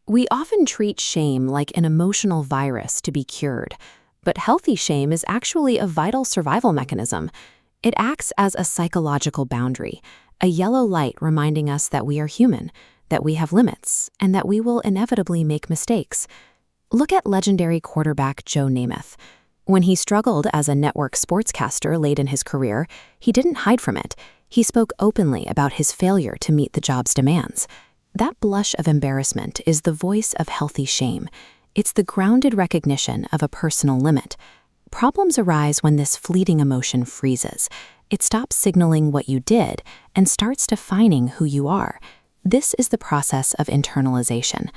We often treat shame like an emotional virus to be cured, but healthy shame is actually a vital survival mechanism. It acts as a psychological boundary, a yellow light reminding us that we are human, that we have limits, and that we will inevitably make mistakes. Look at legendary quarterback Joe Namath. When he struggled as a network sportscaster late in his career, he didn't hide from it. He spoke openly about his failure to meet the job's demands. That blush of embarrassment is the voice of healthy shame. It's the grounded recognition of a personal limit. Problems arise when this fleeting emotion freezes. It stops signaling what you did and starts defining who you are. This is the process of internalization.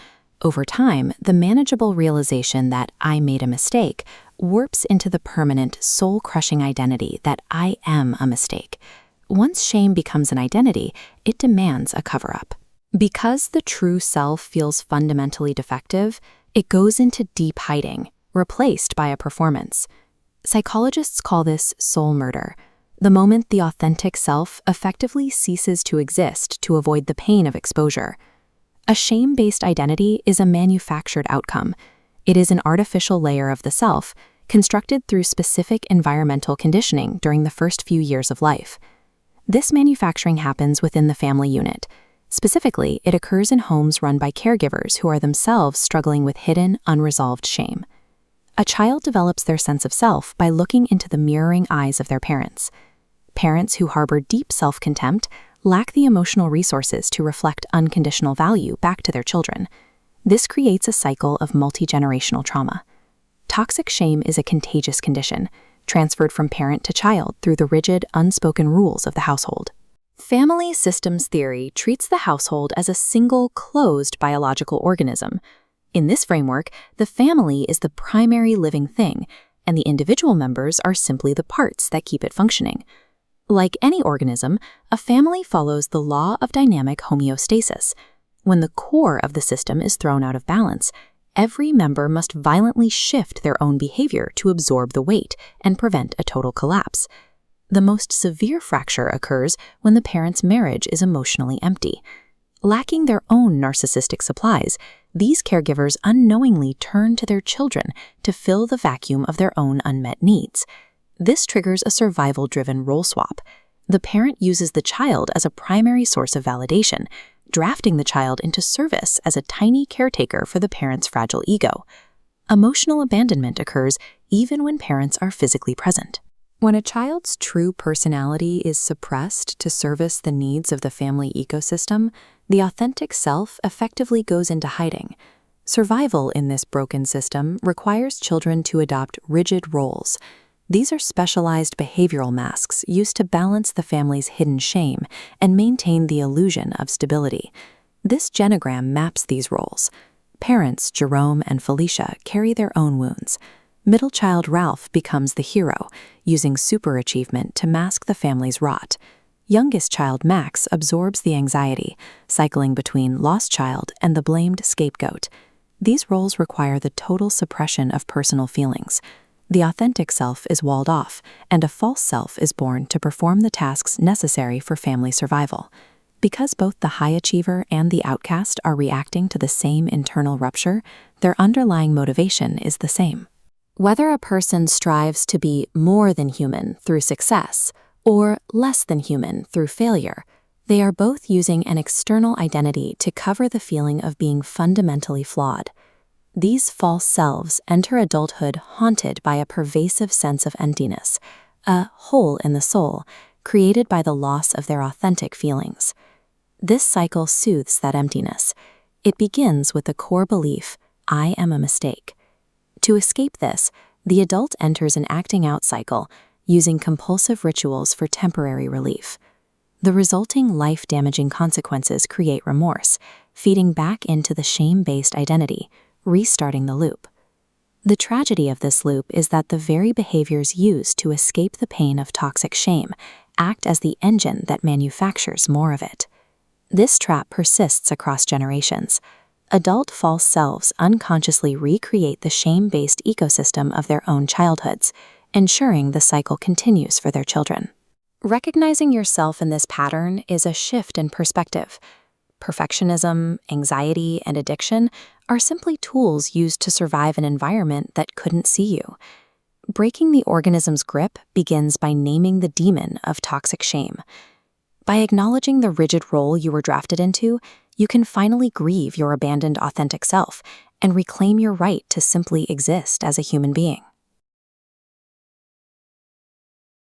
Over time, the manageable realization that I made a mistake warps into the permanent, soul-crushing identity that I am a mistake. Once shame becomes an identity, it demands a cover-up. Because the true self feels fundamentally defective, it goes into deep hiding, replaced by a performance. Psychologists call this soul murder, the moment the authentic self effectively ceases to exist to avoid the pain of exposure. A shame-based identity is a manufactured outcome. It is an artificial layer of the self, constructed through specific environmental conditioning during the first few years of life. This manufacturing happens within the family unit. Specifically, it occurs in homes run by caregivers who are themselves struggling with hidden, unresolved shame. A child develops their sense of self by looking into the mirroring eyes of their parents. Parents who harbor deep self-contempt lack the emotional resources to reflect unconditional value back to their children. This creates a cycle of multi-generational trauma. Toxic shame is a contagious condition, transferred from parent to child through the rigid, unspoken rules of the household. Family systems theory treats the household as a single, closed biological organism. In this framework, the family is the primary living thing, and the individual members are simply the parts that keep it functioning. Like any organism, a family follows the law of dynamic homeostasis. When the core of the system is thrown out of balance, every member must violently shift their own behavior to absorb the weight and prevent a total collapse. The most severe fracture occurs when the parent's marriage is emotionally empty. Lacking their own narcissistic supplies, these caregivers unknowingly turn to their children to fill the vacuum of their own unmet needs. This triggers a survival-driven role swap. The parent uses the child as a primary source of validation, drafting the child into service as a tiny caretaker for the parent's fragile ego. Emotional abandonment occurs even when parents are physically present. When a child's true personality is suppressed to service the needs of the family ecosystem, the authentic self effectively goes into hiding. Survival in this broken system requires children to adopt rigid roles. These are specialized behavioral masks used to balance the family's hidden shame and maintain the illusion of stability. This genogram maps these roles. Parents Jerome and Felicia carry their own wounds. Middle child Ralph becomes the hero, using superachievement to mask the family's rot. Youngest child Max absorbs the anxiety, cycling between lost child and the blamed scapegoat. These roles require the total suppression of personal feelings. The authentic self is walled off, and a false self is born to perform the tasks necessary for family survival. Because both the high achiever and the outcast are reacting to the same internal rupture, their underlying motivation is the same. Whether a person strives to be more than human through success or less than human through failure, they are both using an external identity to cover the feeling of being fundamentally flawed. These false selves enter adulthood haunted by a pervasive sense of emptiness, a hole in the soul created by the loss of their authentic feelings. This cycle soothes that emptiness. It begins with the core belief, I am a mistake. To escape this, the adult enters an acting out cycle, using compulsive rituals for temporary relief. The resulting life-damaging consequences create remorse, feeding back into the shame-based identity, restarting the loop. The tragedy of this loop is that the very behaviors used to escape the pain of toxic shame act as the engine that manufactures more of it. This trap persists across generations. Adult false selves unconsciously recreate the shame-based ecosystem of their own childhoods, ensuring the cycle continues for their children. Recognizing yourself in this pattern is a shift in perspective. Perfectionism, anxiety, and addiction are simply tools used to survive an environment that couldn't see you. Breaking the organism's grip begins by naming the demon of toxic shame. By acknowledging the rigid role you were drafted into, you can finally grieve your abandoned authentic self and reclaim your right to simply exist as a human being.